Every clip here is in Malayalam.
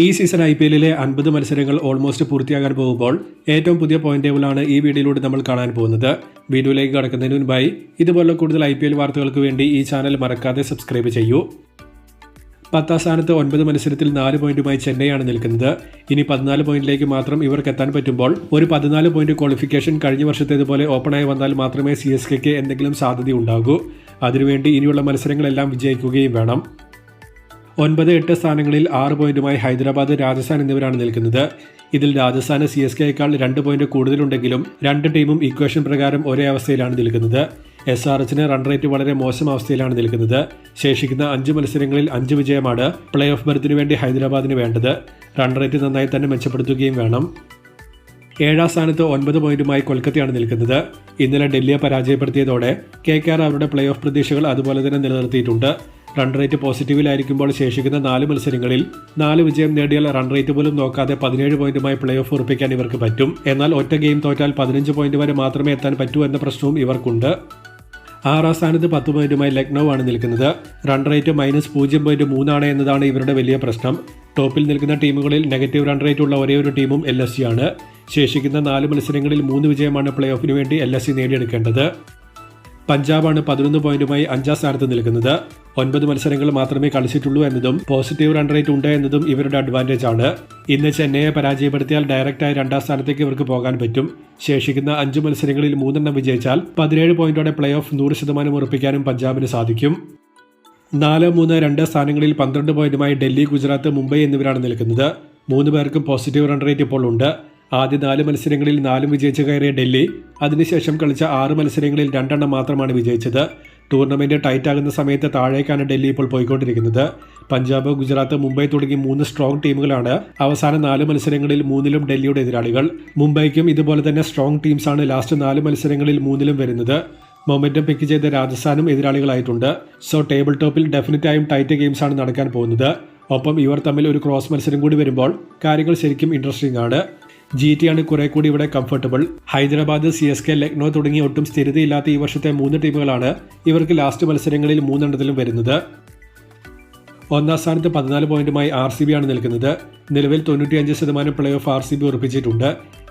ഈ സീസൺ IPL-ലെ 50 മത്സരങ്ങൾ ഓൾമോസ്റ്റ് പൂർത്തിയാകാൻ പോകുമ്പോൾ ഏറ്റവും പുതിയ പോയിന്റ് ടേബിളാണ് ഈ വീഡിയോയിലൂടെ നമ്മൾ കാണാൻ പോകുന്നത്. വീഡിയോയിലേക്ക് കടക്കുന്നതിന് മുൻപായി ഇതുപോലുള്ള കൂടുതൽ IPL വാർത്തകൾക്ക് വേണ്ടി ഈ ചാനൽ മറക്കാതെ സബ്സ്ക്രൈബ് ചെയ്യൂ. 10ാം സ്ഥാനത്ത് 9 മത്സരത്തിൽ 4 പോയിന്റുമായി ചെന്നൈയാണ് നിൽക്കുന്നത്. ഇനി 14 പോയിന്റിലേക്ക് മാത്രം ഇവർക്ക് എത്താൻ പറ്റുമ്പോൾ ഒരു 14 പോയിന്റ് ക്വാളിഫിക്കേഷൻ കഴിഞ്ഞ വർഷത്തേതുപോലെ ഓപ്പണായി വന്നാൽ മാത്രമേ CSKക്ക് എന്തെങ്കിലും സാധ്യതയുണ്ടാകൂ. അതിനുവേണ്ടി ഇനിയുള്ള മത്സരങ്ങളെല്ലാം വിജയിക്കുകയും വേണം. 9-8 സ്ഥാനങ്ങളിൽ 6 പോയിന്റുമായി ഹൈദരാബാദ്, രാജസ്ഥാൻ എന്നിവരാണ് നിൽക്കുന്നത്. ഇതിൽ രാജസ്ഥാന് CSKയേക്കാൾ 2 പോയിന്റ് കൂടുതലുണ്ടെങ്കിലും രണ്ട് ടീമും ഇക്വേഷൻ പ്രകാരം ഒരേ അവസ്ഥയിലാണ് നിൽക്കുന്നത്. SRHന് റൺ റേറ്റ് വളരെ മോശം അവസ്ഥയിലാണ് നിൽക്കുന്നത്. ശേഷിക്കുന്ന 5 മത്സരങ്ങളിൽ 5 വിജയമാണ് പ്ലേ ഓഫ് ബർത്തിനു വേണ്ടി ഹൈദരാബാദിന് വേണ്ടത്. റൺ റേറ്റ് നന്നായി തന്നെ മെച്ചപ്പെടുത്തുകയും വേണം. 7ാം സ്ഥാനത്ത് 9 പോയിന്റുമായി കൊൽക്കത്തയാണ് നിൽക്കുന്നത്. ഇന്നലെ ഡൽഹിയെ പരാജയപ്പെടുത്തിയതോടെ KKR അവരുടെ പ്ലേ ഓഫ് പ്രതീക്ഷകൾ അതുപോലെ തന്നെ നിലനിർത്തിയിട്ടുണ്ട്. റൺ റേറ്റ് പോസിറ്റീവിലായിരിക്കുമ്പോൾ ശേഷിക്കുന്ന 4 മത്സരങ്ങളിൽ 4 വിജയം നേടിയാൽ റൺ റേറ്റ് പോലും നോക്കാതെ 17 പോയിന്റുമായി പ്ലേ ഓഫ് ഉറപ്പിക്കാൻ ഇവർക്ക് പറ്റും. എന്നാൽ ഒറ്റ ഗെയിം തോറ്റാൽ 15 പോയിന്റ് വരെ മാത്രമേ എത്താൻ പറ്റൂ എന്ന പ്രശ്നവും ഇവർക്കുണ്ട്. 6ാം സ്ഥാനത്ത് 10 പോയിന്റുമായി ലക്നൌ ആണ് നിൽക്കുന്നത്. റൺ റേറ്റ് -0.3 എന്നതാണ് ഇവരുടെ വലിയ പ്രശ്നം. ടോപ്പിൽ നിൽക്കുന്ന ടീമുകളിൽ നെഗറ്റീവ് റൺ റേറ്റ് ഉള്ള ഒരേ ഒരു ടീമും LSG ആണ്. ശേഷിക്കുന്ന 4 മത്സരങ്ങളിൽ 3 വിജയമാണ് പ്ലേ ഓഫിന് വേണ്ടി LSG നേടിയെടുക്കേണ്ടത്. പഞ്ചാബാണ് 11 പോയിന്റുമായി 5ാം സ്ഥാനത്ത് നിൽക്കുന്നത്. 9 മത്സരങ്ങൾ മാത്രമേ കളിച്ചിട്ടുള്ളൂ എന്നതും പോസിറ്റീവ് റൺ റേറ്റ് ഉണ്ട് എന്നതും ഇവരുടെ അഡ്വാൻറ്റേജ് ആണ്. ഇന്ന് ചെന്നൈയെ പരാജയപ്പെടുത്തിയാൽ ഡയറക്റ്റായി 2ാം സ്ഥാനത്തേക്ക് ഇവർക്ക് പോകാൻ പറ്റും. ശേഷിക്കുന്ന 5 മത്സരങ്ങളിൽ 3 വിജയിച്ചാൽ 17 പോയിന്റോടെ പ്ലേ ഓഫ് 100% ഉറപ്പിക്കാനും പഞ്ചാബിന് സാധിക്കും. 4, 3, 2 സ്ഥാനങ്ങളിൽ 12 പോയിന്റുമായി ഡൽഹി, ഗുജറാത്ത്, മുംബൈ എന്നിവരാണ് നിൽക്കുന്നത്. 3 പേർക്കും പോസിറ്റീവ് റൺ റേറ്റ് ഇപ്പോൾ ഉണ്ട്. ആദ്യ 4 മത്സരങ്ങളിൽ 4 വിജയിച്ച് കയറിയ ഡൽഹി അതിനുശേഷം കളിച്ച 6 മത്സരങ്ങളിൽ 2 മാത്രമാണ് വിജയിച്ചത്. ടൂർണമെന്റ് ടൈറ്റ് ആകുന്ന സമയത്ത് താഴേക്കാണ് ഡൽഹി ഇപ്പോൾ പോയിക്കൊണ്ടിരിക്കുന്നത്. പഞ്ചാബ്, ഗുജറാത്ത്, മുംബൈ തുടങ്ങി 3 സ്ട്രോങ് ടീമുകളാണ് അവസാന 4 മത്സരങ്ങളിൽ 3ലും ഡൽഹിയുടെ എതിരാളികൾ. മുംബൈക്കും ഇതുപോലെ തന്നെ സ്ട്രോങ് ടീംസാണ് ലാസ്റ്റ് 4 മത്സരങ്ങളിൽ 3ലും വരുന്നത്. മൊമെന്റം പിക്ക് ചെയ്ത രാജസ്ഥാനും എതിരാളികളായിട്ടുണ്ട്. സോ ടേബിൾ ടോപ്പിൽ ഡെഫിനറ്റായും ടൈറ്റ് ഗെയിംസാണ് നടക്കാൻ പോകുന്നത്. ഒപ്പം ഇവർ തമ്മിൽ ഒരു ക്രോസ് മത്സരം കൂടി വരുമ്പോൾ കാര്യങ്ങൾ ശരിക്കും ഇൻട്രസ്റ്റിംഗ് ആണ്. GT ആണ് കുറെ കൂടി ഇവിടെ കംഫർട്ടബിൾ. ഹൈദരാബാദ്, CSK, ലക്നൌ തുടങ്ങി ഒട്ടും സ്ഥിരതയില്ലാത്ത ഈ വർഷത്തെ 3 ടീമുകളാണ് ഇവർക്ക് ലാസ്റ്റ് മത്സരങ്ങളിൽ 3 വരുന്നത്. 1ാം സ്ഥാനത്ത് 14 പോയിന്റുമായി RCB ആണ് നിൽക്കുന്നത്. നിലവിൽ 95% പ്ലേ ഓഫ് RCB ഉറപ്പിച്ചിട്ടുണ്ട്.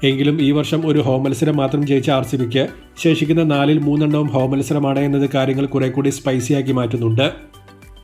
എങ്കിലും ഈ വർഷം ഒരു ഹോം മത്സരം മാത്രം ജയിച്ച RCBക്ക് ശേഷിക്കുന്ന 4ൽ 3 ഹോം മത്സരമാണ് എന്നത് കാര്യങ്ങൾ കുറെ കൂടി സ്പൈസിയാക്കി മാറ്റുന്നുണ്ട്.